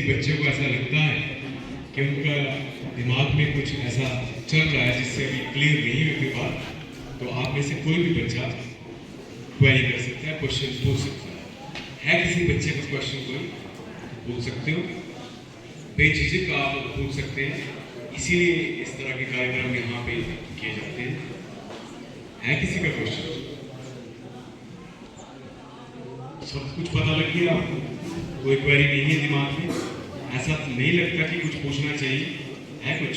किसी बच्चे को ऐसा लगता है कि उनका दिमाग में कुछ ऐसा चल रहा है जिससे अभी क्लियर नहीं है कोई बात, तो आप में से कोई भी बच्चा क्वेरी कर सकता है, क्वेश्चन पूछ सकता है किसी बच्चे को क्वेश्चन कोई पूछ सकते हो, बेझिझक आप पूछ सकते हैं। इसीलिए इस तरह के कार्यक्रम यहाँ पे किए जाते हैं। है किसी का क्वेश्चन? सब कुछ पता लग गया आपको? कोई क्वेरी नहीं है दिमाग में? ऐसा नहीं लगता कि कुछ पूछना चाहिए? है कुछ?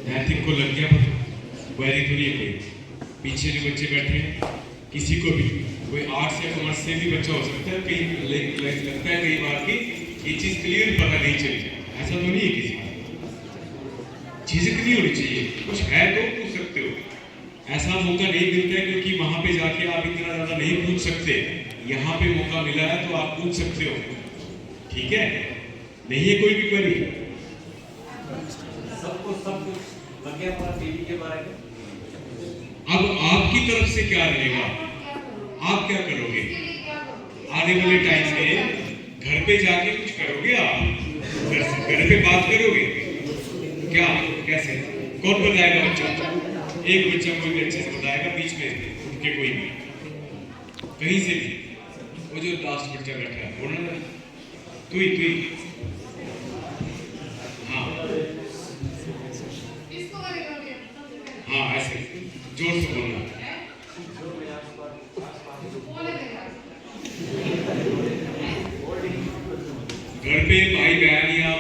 नैतिक को लग गया पता? क्वेरी तो नहीं कोई? पीछे जो बच्चे बैठे हैं किसी को भी, कोई आर्ट्स या कॉमर्स से भी बच्चा हो सकता है, कहीं लगता है कई बार कि ये चीज क्लियर पता नहीं चली, ऐसा तो नहीं है किसी को। झिझक नहीं होनी चाहिए, कुछ है तो पूछ सकते हो। ऐसा मौका नहीं मिलता है क्योंकि वहां पे जाके आप इतना ज्यादा नहीं पूछ सकते, यहाँ पे मौका मिला है तो आप पूछ सकते हो। ठीक है? नहीं है कोई भी क्वेरी? सबको सब कुछ लग गया पूरा टीवी के बारे में। अब आपकी तरफ से क्या रहेगा? आप क्या करोगे आने वाले टाइम में? घर पे जाके कुछ करोगे आप? घर पे बात करोगे क्या? कैसे? कौन बताएगा? बच्चा, एक बच्चा कोई अच्छे से बताएगा, बीच में उठ के कोई भी कहीं से भी, वो जो लास्ट बच्चा बैठा है बोलना ना, तू ही हाँ ऐसे जोर से बोलना। घर पे भाई बहन या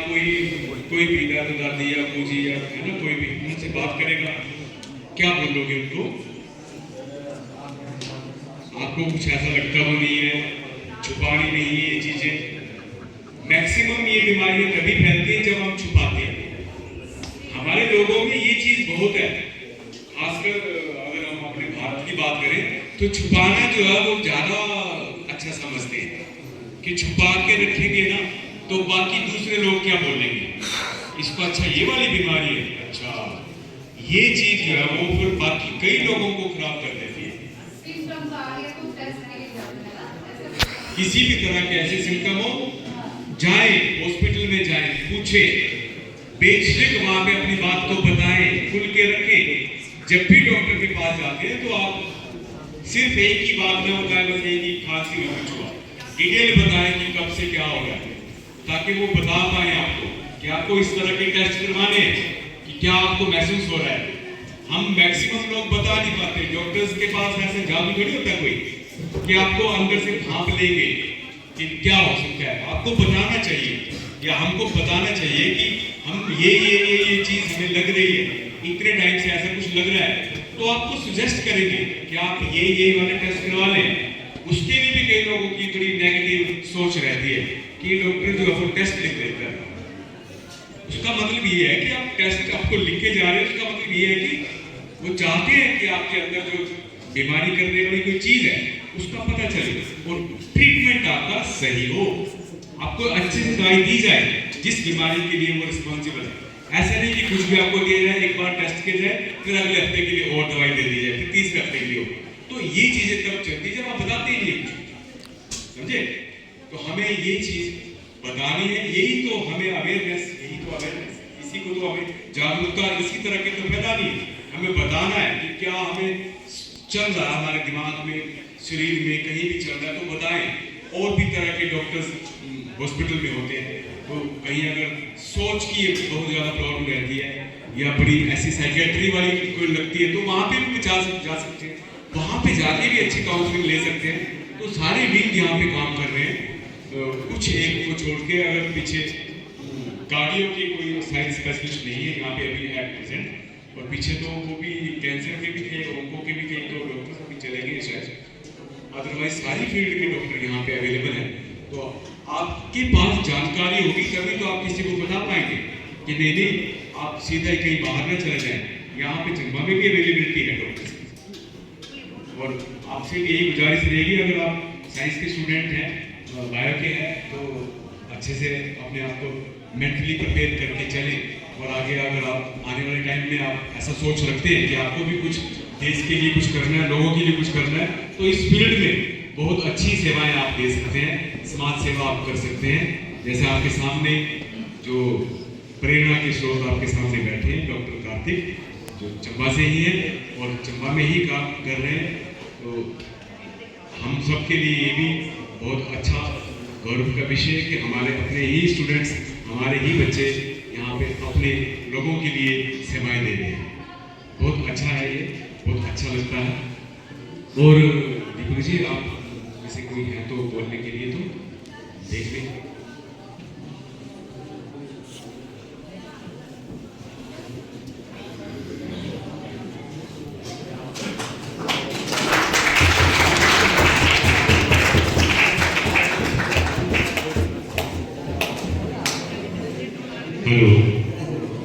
कोई भी दादा दादी या फूजी या है ना, कोई भी उनसे बात करेगा, क्या बोलोगे उनको? आपको कुछ ऐसा लगता वो नहीं है, छुपानी नहीं है ये चीजें। मैक्सिमम ये बीमारियां तभी फैलती है जब हम छुपाते हैं। हमारे लोगों में ये चीज बहुत है, खासकर अगर हम अपने भारत की बात करें तो छुपाना जो है वो ज्यादा अच्छा समझते हैं कि छुपा के रखेंगे ना तो बाकी दूसरे लोग क्या बोलेंगे, इसको अच्छा ये वाली बीमारी है, अच्छा ये चीज जो है वो फिर बाकी कई लोगों को खराब कर देती है। किसी भी तरह के ऐसे सिम्टम हो, जाए हॉस्पिटल में जाए, पूछे, बेझिझक वहां पे अपनी बात को बताएं, खुल के रखें। जब भी डॉक्टर के पास जाते हैं तो आप सिर्फ एक ही बात ना बताएं, बस एक ही खांसी में कुछ हुआ, डिटेल बताएं कि कब से क्या हो रहा है, ताकि वो बता पाए आपको कि आपको इस तरह के टेस्ट करवाने हैं कि क्या आपको महसूस हो रहा है। हम मैक्सिमम लोग बता नहीं पाते, डॉक्टर्स के पास ऐसे जादू थोड़ी होता कोई कि आपको अंदर से भांप लेंगे कि क्या हो सकता है। आपको बताना चाहिए या हमको बताना चाहिए कि हम ये चीज हमें लग रही है, इतने टाइम से ऐसा कुछ लग रहा है, तो आपको सजेस्ट करेंगे कि आप ये वाले टेस्ट करवा लें। उसके लिए भी कई लोगों की थोड़ी नेगेटिव सोच रहती है कि डॉक्टर जो है टेस्ट लिख देता है। उसका मतलब ये है कि आप टेस्ट आपको लिख के जा रहे हैं, उसका मतलब ये है कि वो चाहते हैं कि आपके अंदर जो बीमारी करने वाली कोई चीज है उसका पता चले और ट्रीटमेंट आपका सही हो, आपको अच्छे से दवाई दी जाए जिस बीमारी के लिए वो रिस्पॉन्सिबल है। ऐसा नहीं कि कुछ भी आपको दिया जाए, एक बार टेस्ट किया जाए, फिर अगले हफ्ते के लिए और दवाई दे दी जाए, फिर तीसरे हफ्ते के लिए हो। तो ये चीजें तब चलती जब आप बताते ही नहीं, समझे? तो हमें ये चीज बतानी है, यही तो हमें अवेयरनेस, इसी को तो हमें जागरूकता इसी तरह के तो फैलानी है। हमें बताना है कि क्या हमें चल रहा है हमारे दिमाग में, शरीर में, कहीं भी चल रहा है तो बताएं। और भी तरह के डॉक्टर्स हॉस्पिटल में होते हैं, तो कहीं अगर सोच की बहुत ज़्यादा प्रॉब्लम रहती है या बड़ी ऐसी साइकेट्री वाली कोई लगती है तो वहाँ पे भी जा सकते हैं, वहाँ पे जाके भी अच्छी काउंसलिंग ले सकते हैं। तो सारे विंग यहाँ पे काम कर रहे हैं, तो कुछ एक को छोड़ के अगर पीछे कार्डियो की कोई साइंस स्पेशलिस्ट नहीं है यहाँ पे अभी है प्रेजेंट, और पीछे तो वो भी कैंसर के भी थे, ओंको के भी थे, तो डॉक्टर अभी चले गए शायद, अदरवाइज सारी फील्ड के डॉक्टर यहाँ पे अवेलेबल है। तो आपके पास जानकारी होगी तभी तो आप किसी को बता पाएंगे कि नहीं आप सीधा कहीं बाहर ना चले जाएं, यहाँ पे जम्मा में भी अवेलेबिलिटी है डॉक्टर। और आपसे भी यही गुजारिश रहेगी, अगर आप साइंस के स्टूडेंट हैं, बायो के हैं, तो अच्छे से अपने आप को मेंटली प्रिपेयर करके चलें। और आगे अगर आप आने वाले टाइम में आप ऐसा सोच रखते हैं कि आपको भी कुछ देश के लिए कुछ करना है, लोगों के लिए कुछ करना है, तो इस फील्ड में बहुत अच्छी सेवाएं आप दे सकते हैं, समाज सेवा आप कर सकते हैं। जैसे आपके सामने जो प्रेरणा के स्रोत आपके सामने बैठे हैं डॉक्टर कार्तिक, जो चंबा से ही हैं और चंबा में ही काम कर रहे हैं, तो हम सबके लिए ये भी बहुत अच्छा गौरव का विषय है कि हमारे अपने ही स्टूडेंट्स, हमारे ही बच्चे यहाँ पे अपने लोगों के लिए सेवाएं दे रहे हैं। बहुत अच्छा है ये, बहुत अच्छा लगता है। और दीपक जी, आप जैसे कोई है तो बोलने के लिए तो देख लें।